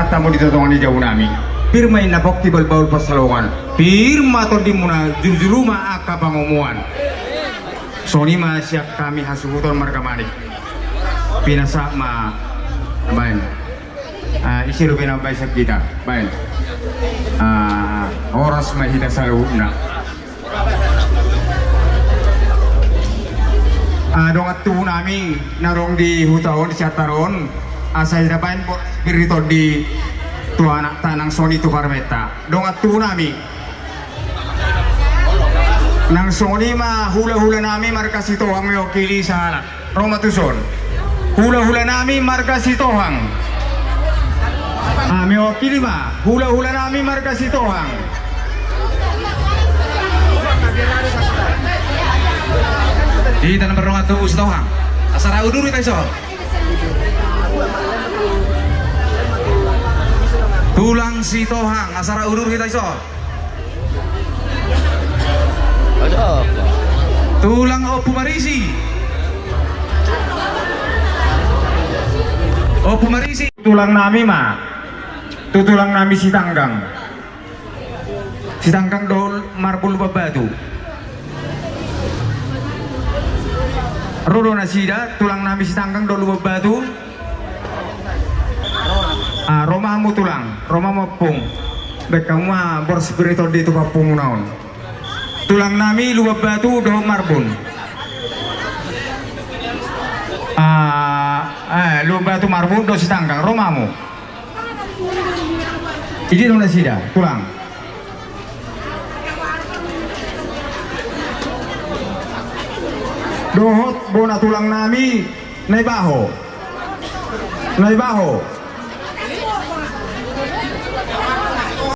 tamu di totongan di jauh nami pirma ina bokti balbaul pasalongan pirma to di muna juru ma aka pangomuan soni ma siap kami hasuhuton marga manik pinasa ma bain isi rubina baisak kita bain oras mahida saluna dong atu nami narong di hutaon di Cataron asal dapain birito di tua anak tanang soni tu parmeta dong atu nami nang soni mah hula-hula nami marga sitohang mewakili sa Roma Tuson hula-hula nami marga sitohang mewakili mah hula-hula nami marga sitohang di tanah berrongat tuh setohang asara udur kita iso tulang sitohang asara udur kita iso tulang opu marisi tulang nami mah tulang nami si tanggang dol marbul babatu Rodo nasida tulang nami si tanggang dolu babatu romamu tulang roma mapung bekamu bor spiritual di tu papung naon tulang nami lu babatu do marbun lu batu marbun do si tanggang romamu ini dong nasida tulang dohot bona tulang nami naibaho